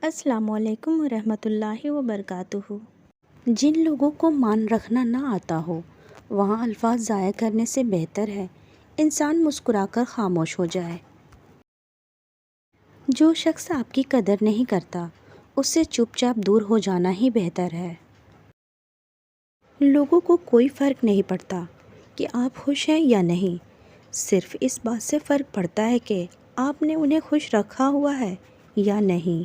अस्सलाम वालेकुम रहमतुल्लाहि व बरकातुहू। जिन लोगों को मान रखना ना आता हो वहाँ अल्फाज ज़ाया करने से बेहतर है इंसान मुस्कुराकर खामोश हो जाए। जो शख्स आपकी कदर नहीं करता उससे चुपचाप दूर हो जाना ही बेहतर है। लोगों को कोई फ़र्क नहीं पड़ता कि आप खुश हैं या नहीं, सिर्फ इस बात से फ़र्क पड़ता है कि आपने उन्हें खुश रखा हुआ है या नहीं।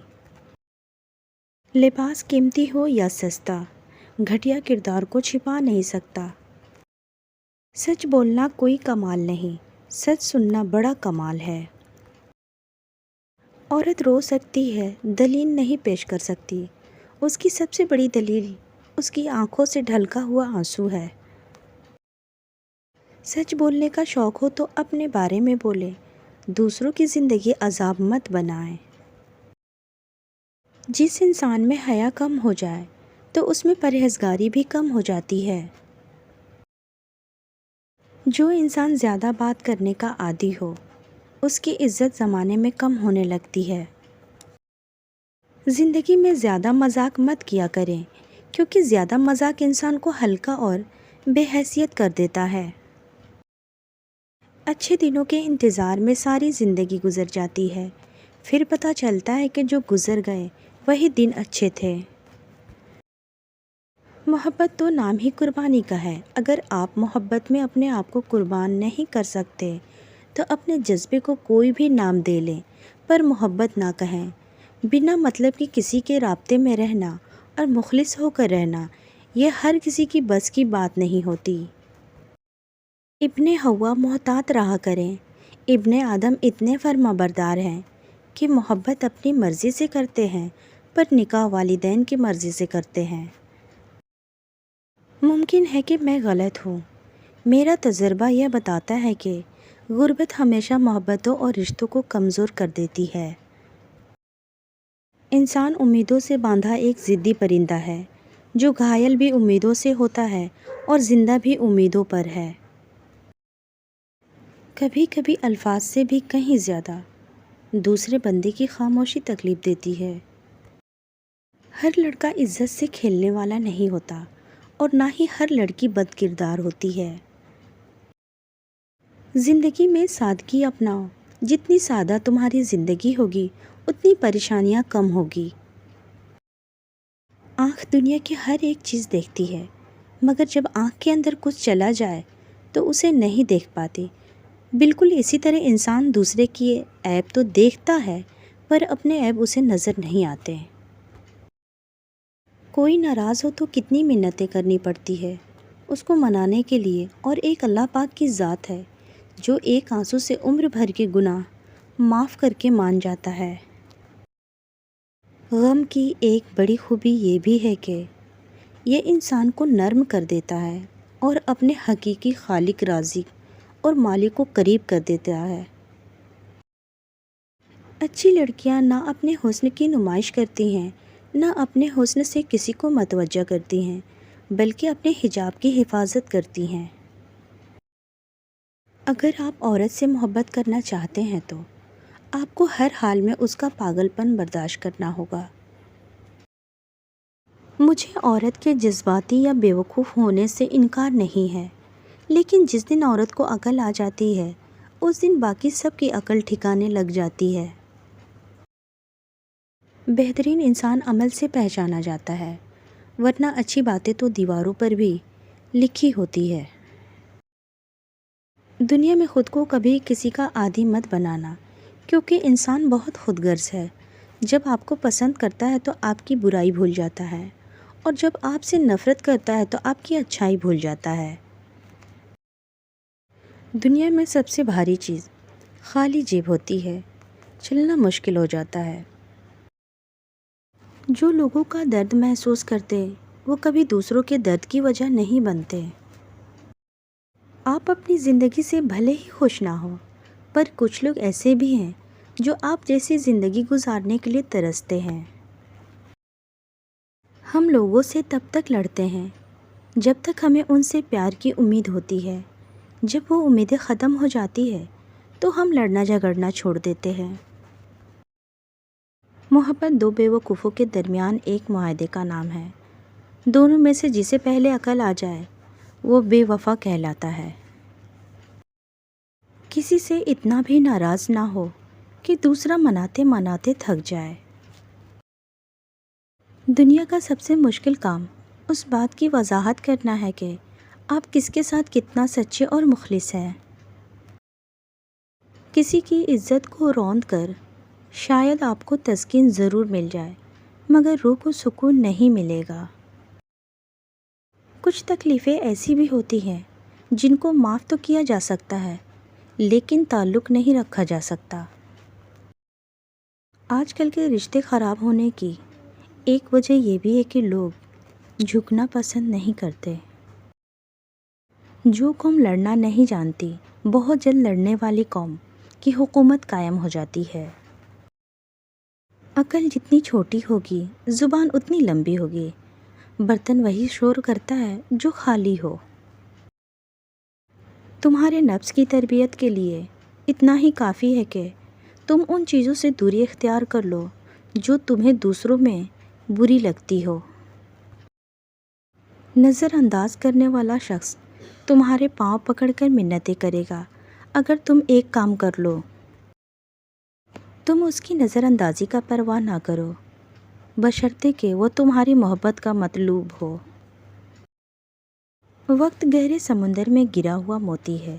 लिबास कीमती हो या सस्ता, घटिया किरदार को छिपा नहीं सकता। सच बोलना कोई कमाल नहीं, सच सुनना बड़ा कमाल है। औरत रो सकती है, दलील नहीं पेश कर सकती। उसकी सबसे बड़ी दलील उसकी आंखों से ढलका हुआ आंसू है। सच बोलने का शौक़ हो तो अपने बारे में बोले, दूसरों की ज़िंदगी अजाब मत बनाएं। जिस इंसान में हया कम हो जाए तो उसमें परहेज़गारी भी कम हो जाती है। जो इंसान ज़्यादा बात करने का आदी हो उसकी इज़्ज़त ज़माने में कम होने लगती है। ज़िंदगी में ज़्यादा मजाक मत किया करें क्योंकि ज़्यादा मजाक इंसान को हल्का और बेहैसियत कर देता है। अच्छे दिनों के इंतज़ार में सारी ज़िंदगी गुजर जाती है, फिर पता चलता है कि जो गुजर गए वही दिन अच्छे थे। मोहब्बत तो नाम ही कुर्बानी का है। अगर आप मोहब्बत में अपने आप को कुर्बान नहीं कर सकते तो अपने जज्बे को कोई भी नाम दे लें पर मोहब्बत ना कहें। बिना मतलब कि किसी के राब्ते में रहना और मुखलिस होकर रहना यह हर किसी की बस की बात नहीं होती। इब्ने हवा मोहतात रहा करें। इब्ने आदम इतने फर्माबरदार हैं कि मोहब्बत अपनी मर्ज़ी से करते हैं पर निकाह वालिदैन की मर्ज़ी से करते हैं। मुमकिन है कि मैं गलत हूँ। मेरा तजुर्बा यह बताता है कि गुर्बत हमेशा मोहब्बतों और रिश्तों को कमज़ोर कर देती है। इंसान उम्मीदों से बांधा एक ज़िद्दी परिंदा है जो घायल भी उम्मीदों से होता है और ज़िंदा भी उम्मीदों पर है। कभी कभी अल्फाज से भी कहीं ज़्यादा दूसरे बंदे की खामोशी तकलीफ़ देती है। हर लड़का इज्जत से खेलने वाला नहीं होता और ना ही हर लड़की बदकिरदार होती है। ज़िंदगी में सादगी अपनाओ। जितनी सादा तुम्हारी ज़िंदगी होगी उतनी परेशानियाँ कम होगी। आँख दुनिया की हर एक चीज़ देखती है मगर जब आँख के अंदर कुछ चला जाए तो उसे नहीं देख पाती। बिल्कुल इसी तरह इंसान दूसरे की ऐब तो देखता है पर अपने ऐब उसे नज़र नहीं आते। कोई नाराज़ हो तो कितनी मिन्नतें करनी पड़ती है उसको मनाने के लिए, और एक अल्लाह पाक की ज़ात है जो एक आंसू से उम्र भर के गुनाह माफ़ करके मान जाता है। गम की एक बड़ी खूबी ये भी है कि ये इंसान को नर्म कर देता है और अपने हकीकी खालिक राज़िक और मालिक को करीब कर देता है। अच्छी लड़कियां ना अपने हुस्न की नुमाइश करती हैं, ना अपने हुस्न से किसी को मतवज्जा करती हैं, बल्कि अपने हिजाब की हिफाजत करती हैं। अगर आप औरत से मोहब्बत करना चाहते हैं तो आपको हर हाल में उसका पागलपन बर्दाश्त करना होगा। मुझे औरत के जज्बाती या बेवकूफ़ होने से इनकार नहीं है, लेकिन जिस दिन औरत को अकल आ जाती है उस दिन बाकी सब की अकल ठिकाने लग जाती है। बेहतरीन इंसान अमल से पहचाना जाता है, वरना अच्छी बातें तो दीवारों पर भी लिखी होती है। दुनिया में ख़ुद को कभी किसी का आदी मत बनाना क्योंकि इंसान बहुत खुदगर्ज़ है। जब आपको पसंद करता है तो आपकी बुराई भूल जाता है और जब आपसे नफ़रत करता है तो आपकी अच्छाई भूल जाता है। दुनिया में सबसे भारी चीज़ खाली जेब होती है, चलना मुश्किल हो जाता है। जो लोगों का दर्द महसूस करते वो कभी दूसरों के दर्द की वजह नहीं बनते। आप अपनी ज़िंदगी से भले ही खुश ना हो पर कुछ लोग ऐसे भी हैं जो आप जैसी ज़िंदगी गुजारने के लिए तरसते हैं। हम लोगों से तब तक लड़ते हैं जब तक हमें उनसे प्यार की उम्मीद होती है। जब वो उम्मीदें ख़त्म हो जाती है तो हम लड़ना झगड़ना छोड़ देते हैं। محبت دو بیوقوفوں کے درمیان ایک معاہدے کا نام ہے۔ دونوں میں سے جسے پہلے عقل آ جائے وہ بے وفا کہلاتا ہے۔ کسی سے اتنا بھی ناراض نہ ہو کہ دوسرا مناتے مناتے تھک جائے۔ دنیا کا سب سے مشکل کام اس بات کی وضاحت کرنا ہے کہ آپ کس کے ساتھ کتنا سچے اور مخلص ہیں۔ کسی کی عزت کو روند کر شاید آپ کو تسکین ضرور مل جائے، مگر روح کو سکون نہیں ملے گا۔ کچھ تکلیفیں ایسی بھی ہوتی ہیں جن کو معاف تو کیا جا سکتا ہے، لیکن تعلق نہیں رکھا جا سکتا۔ آج کل کے رشتے خراب ہونے کی ایک وجہ یہ بھی ہے کہ لوگ جھکنا پسند نہیں کرتے۔ جو قوم لڑنا نہیں جانتی، بہت جلد لڑنے والی قوم کی حکومت قائم ہو جاتی ہے۔ عقل جتنی چھوٹی ہوگی، زبان اتنی لمبی ہوگی۔ برتن وہی شور کرتا ہے جو خالی ہو۔ تمہارے نفس کی تربیت کے لیے اتنا ہی کافی ہے کہ تم ان چیزوں سے دوری اختیار کر لو جو تمہیں دوسروں میں بری لگتی ہو۔ نظر انداز کرنے والا شخص تمہارے پاؤں پکڑ کر منتیں کرے گا اگر تم ایک کام کر لو۔ تم اس کی نظر اندازی کا پرواہ نہ کرو، بشرطے کہ وہ تمہاری محبت کا مطلوب ہو۔ وقت گہرے سمندر میں گرا ہوا موتی ہے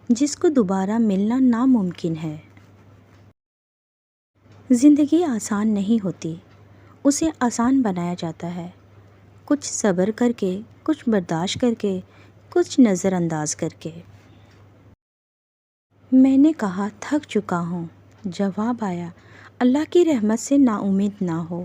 جس کو دوبارہ ملنا ناممکن ہے۔ زندگی آسان نہیں ہوتی، اسے آسان بنایا جاتا ہے، کچھ صبر کر کے، کچھ برداشت کر کے، کچھ نظر انداز کر کے۔ میں نے کہا تھک چکا ہوں، جواب آیا اللہ کی رحمت سے نا امید نہ ہو۔